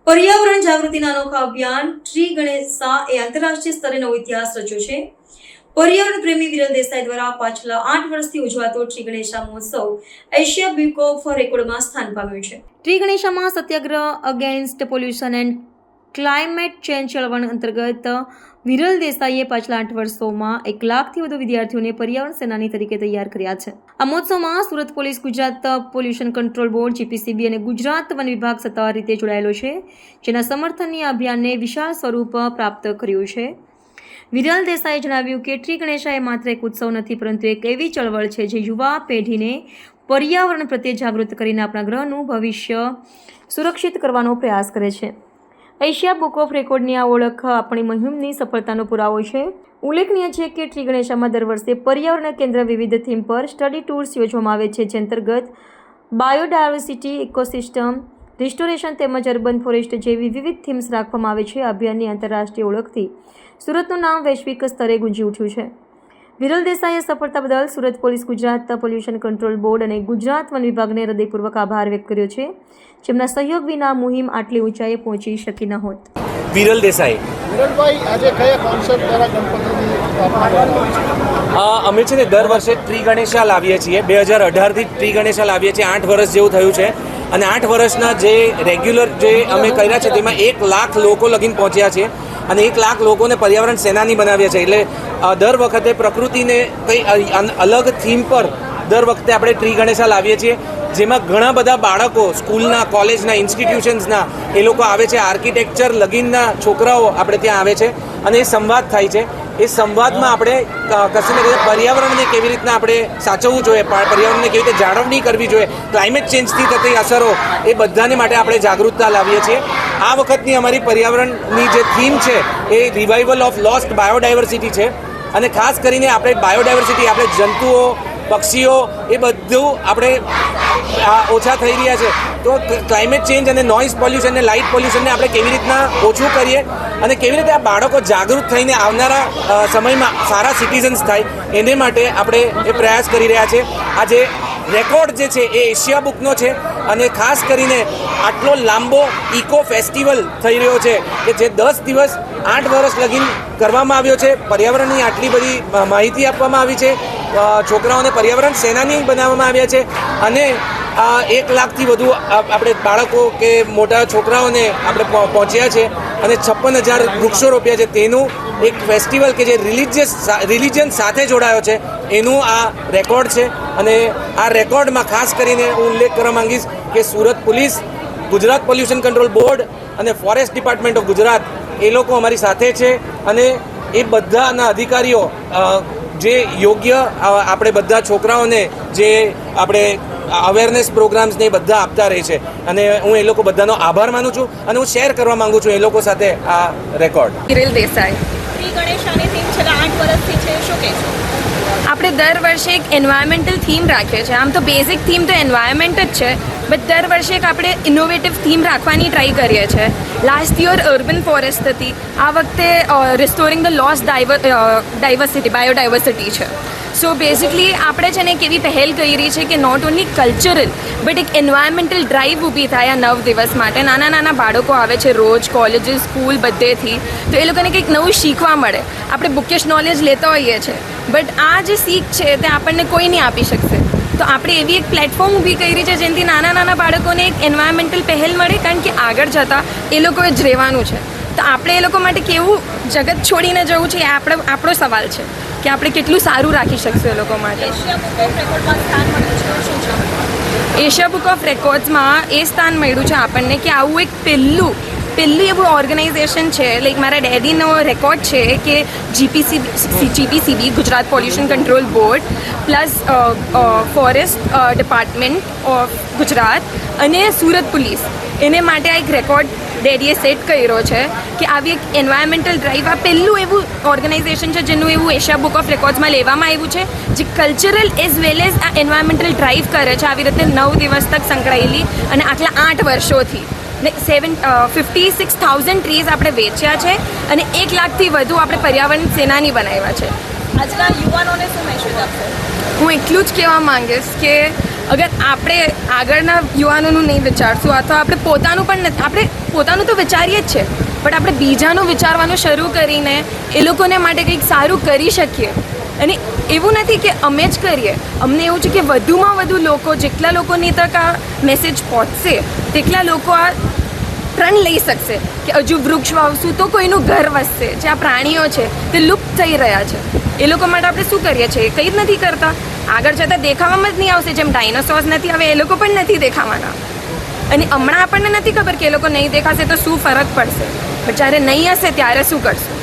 પર્યાવરણ જાગૃતિના અનોખા અભિયાન ટ્રી ગણેશા એ આંતરરાષ્ટ્રીય સ્તરે નવો ઇતિહાસ રચ્યો છે। પર્યાવરણ પ્રેમી વિરલ દેસાઈ દ્વારા પાછલા 8 વર્ષથી ઉજવાતો ટ્રી ગણેશા મહોત્સવ એશિયા બુક ઓફ રેકોર્ડમાં સ્થાન પામ્યો છે। ટ્રી ગણેશામાં satyagraha against pollution and climate change ચળવળ અંતર્ગત વિરલ દેસાઈએ પાછલા 8 વર્ષોમાં 1 લાખથી વધુ વિદ્યાર્થીઓને પર્યાવરણ સેનાની તરીકે તૈયાર કર્યા છે। આ મહોત્સવમાં Surat police, Gujarat pollution control board, GPCB અને ગુજરાત વન વિભાગ સત્તાવાર રીતે જોડાયેલો છે, જેના સમર્થનની આ અભિયાનને વિશાળ સ્વરૂપ પ્રાપ્ત કર્યું છે। વિરલ દેસાઈએ જણાવ્યું કે ટ્રી ગણેશા એ માત્ર એક ઉત્સવ નથી, પરંતુ એક એવી ચળવળ છે જે યુવા પેઢીને પર્યાવરણ પ્રત્યે જાગૃત કરીને આપણા ગ્રહનું ભવિષ્ય સુરક્ષિત કરવાનો પ્રયાસ કરે છે। એશિયા બુક ઓફ રેકોર્ડની આ ઓળખ આપણી મુહિમની સફળતાનો પુરાવો છે। ઉલ્લેખનીય છે કે ટ્રી ગણેશામાં દર વર્ષે પર્યાવરણ કેન્દ્ર વિવિધ થીમ પર સ્ટડી ટૂર્સ યોજવામાં આવે છે, જે અંતર્ગત બાયોડાયવર્સિટી, ઇકોસિસ્ટમ રિસ્ટોરેશન તેમજ અર્બન ફોરેસ્ટ જેવી વિવિધ થીમ્સ રાખવામાં આવે છે। આ અભિયાનની આંતરરાષ્ટ્રીય ઓળખથી સુરતનું નામ વૈશ્વિક સ્તરે ગુંજી ઉઠ્યું છે। વિરલ દેસાઈએ સફળતા બદલ Surat police, Gujarat pollution control board અને ગુજરાત વન વિભાગને હૃદયપૂર્વક આભાર વ્યક્ત કર્યો છે, જેમના સહયોગ વિના મુહિમ આટલી ઊંચાઈએ પહોંચી શકી ન હોત। વિરલ દેસાઈ વિરલભાઈ, આજે કયા કોન્સેપ્ટ દ્વારા ગણપતિની અમે છે ને દર વર્ષે ટ્રી ગણેશા લાવીએ છીએ। 2018થી ટ્રી ગણેશા લાવીએ છીએ। 8 વર્ષ જેવું થયું છે અને 8 વર્ષના જે રેગ્યુલર જે અમે કર્યા છે તેમાં 1 લાખ લોકો લગીને પહોંચ્યા છે અને 1 લાખ લોકોને પર્યાવરણ સેનાની બનાવ્યા છે। એટલે દર વખતે પ્રકૃતિને કંઈ અલગ થીમ પર દર વખતે આપણે ટ્રી ગણેશા લાવીએ છીએ, જેમાં ઘણા બધા બાળકો સ્કૂલના, કોલેજના, ઇન્સ્ટિટ્યુશન્સના એ લોકો આવે છે। આર્કિટેક્ચર લગીનના છોકરાઓ આપણે ત્યાં આવે છે અને એ સંવાદ થાય છે। એ સંવાદમાં આપણે કશે ને કશે પર્યાવરણને કેવી રીતના આપણે સાચવવું જોઈએ, પર્યાવરણને કેવી રીતે જાળવણી કરવી જોઈએ, ક્લાઇમેટ ચેન્જથી થતી અસરો, એ બધાને માટે આપણે જાગૃતતા લાવીએ છીએ। આ વખતની અમારી પર્યાવરણની જે થીમ છે એ રિવાઇવલ ઓફ લોસ્ટ બાયોડાયવર્સિટી છે અને ખાસ કરીને આપણે બાયોડાયવર્સિટી, આપણે જંતુઓ, પક્ષીઓ એ બધું આપણે ઓછા થઈ રહ્યા છે, તો ક્લાઇમેટ ચેન્જ અને નોઇઝ પોલ્યુશન અને લાઇટ પોલ્યુશનને આપણે કેવી રીતના ઓછું કરીએ અને કેવી રીતે આ બાળકો જાગૃત થઈને આવનારા સમયમાં સારા સિટીઝન્સ થાય, એને માટે આપણે એ પ્રયાસ કરી રહ્યા છે। આજે રેકોર્ડ જે છે એ એશિયા બુકનો છે અને ખાસ કરીને આટલો લાંબો ઇકો ફેસ્ટિવલ થઈ રહ્યો છે કે જે 10 દિવસ 8 વર્ષ લગીન કરવામાં આવ્યો છે। પર્યાવરણની આટલી બધી માહિતી આપવામાં આવી છે, છોકરાઓને પર્યાવરણ સેનાની બનાવવામાં આવ્યા છે અને 1 લાખથી વધુ આપણે બાળકો કે મોટા છોકરાઓને આપણે પહોંચ્યા છે અને 56,000 વૃક્ષો રોપ્યા છે। તેનું એક ફેસ્ટિવલ કે જે રિલિજન સાથે જોડાયો છે એનું આ રેકોર્ડ છે અને આ રેકોર્ડમાં ખાસ કરીને હું ઉલ્લેખ કરવા માંગીશ કે Surat police, Gujarat pollution control board અને ફોરેસ્ટ ડિપાર્ટમેન્ટ ઓફ ગુજરાત એ લોકો અમારી સાથે છે અને એ બધાના અધિકારીઓ જે યોગ્ય આપણે બધા છોકરાઓને જે આપણે અવેરનેસ પ્રોગ્રામ્સને એ બધા આપતા રહે છે અને હું એ લોકો બધાનો આભાર માનું છું અને હું શેર કરવા માંગુ છું એ લોકો સાથે આ રેકોર્ડ। વિરલ દેસાઈ, ટ્રી ગણેશાની થીમ છેલ્લા 8 વર્ષથી છે, શું કહેશો? આપણે દર વર્ષે એક એન્વાયરમેન્ટલ થીમ રાખીએ છીએ। આમ તો બેઝિક થીમ તો એન્વાયરમેન્ટ જ છે, બટ દર વર્ષે એક આપણે ઇનોવેટિવ થીમ રાખવાની ટ્રાય કરીએ છીએ। લાસ્ટ યર અર્બન ફોરેસ્ટ હતી, આ વખતે restoring the lost diversity, biodiversity છે। સો બેઝિકલી આપણે છે ને એક એવી પહેલ કરી છે કે નોટ ઓનલી કલ્ચરલ બટ એક એન્વાયરમેન્ટલ ડ્રાઈવ ઊભી થાય આ 9 દિવસ માટે। નાના નાના બાળકો આવે છે રોજ, કોલેજીસ, સ્કૂલ બધેથી, તો એ લોકોને કંઈક નવું શીખવા મળે। આપણે બુકિશ નોલેજ લેતા હોઈએ છીએ, બટ આ જે શીખ છે તે આપણને કોઈ નહીં આપી શકશે। તો આપણે એવી એક પ્લેટફોર્મ ઊભી કરી છે જેનાથી નાના નાના બાળકોને એક એન્વાયરમેન્ટલ પહેલ મળે, કારણ કે આગળ જતાં એ લોકોએ જ રહેવાનું છે। તો આપણે એ લોકો માટે કેવું જગત છોડીને જવું છે એ આપણો સવાલ છે કે આપણે કેટલું સારું રાખી શકશું એ લોકો માટે। એશિયા બુક ઓફ રેકોર્ડમાં સ્થાન મળ્યું છે, શું છે? એશિયા બુક ઓફ રેકોર્ડ્સમાં એ સ્થાન મળ્યું છે આપણને કે આવું એક પહેલું એવું ઓર્ગેનાઇઝેશન છે, લાઈક મારા ડેડીનો રેકોર્ડ છે કે GPCB, Gujarat pollution control board plus forest department of Gujarat અને સુરત પોલીસ, એને માટે આ એક રેકોર્ડ ડેડીએ સેટ કર્યો છે કે આવી એક એન્વાયરમેન્ટલ ડ્રાઈવ આ પહેલું એવું ઓર્ગેનાઇઝેશન છે જેનું એવું એશિયા બુક ઓફ રેકોર્ડ્સમાં લેવામાં આવ્યું છે, જે કલ્ચરલ એઝ વેલ એઝ આ એન્વાયરમેન્ટલ ડ્રાઈવ કરે છે આવી રીતે 9 દિવસ તક સંકળાયેલી અને આટલા 8 વર્ષોથી। ને 56,000 ટ્રીઝ આપણે વેચ્યા છે અને 1 લાખથી વધુ આપણે પર્યાવરણ સેનાની બનાવ્યા છે। આજના યુવાનોને શું મેસેજ આપશો? હું એટલું જ કહેવા માંગીશ કે અગર આપણે આગળના યુવાનોનું નહીં વિચારશું અથવા આપણે પોતાનું પણ નથી, આપણે પોતાનું તો વિચારીએ જ છે, પણ આપણે બીજાનું વિચારવાનું શરૂ કરીને એ લોકોને માટે કંઈક સારું કરી શકીએ. અને એવું નથી કે અમે જ કરીએ, અમને એવું છે કે વધુમાં વધુ લોકો, જેટલા લોકોની તક આ મેસેજ પહોંચશે તેટલા લોકો આ પ્રણ લઈ શકશે કે હજુ વૃક્ષ વાવશું તો કોઈનું ઘર વસશે. જે આ પ્રાણીઓ છે તે લુપ્ત થઈ રહ્યા છે, એ લોકો માટે આપણે શું કરીએ છીએ? કંઈ જ નથી કરતા. આગળ જતાં દેખાવામાં જ નહીં આવશે. જેમ ડાયનોસોર્સ નથી આવે એ લોકો પણ નથી દેખાવાના. અને હમણાં આપણને નથી ખબર કે એ લોકો નહીં દેખાશે તો શું ફરક પડશે, પણ જ્યારે નહીં હશે ત્યારે શું કરશું?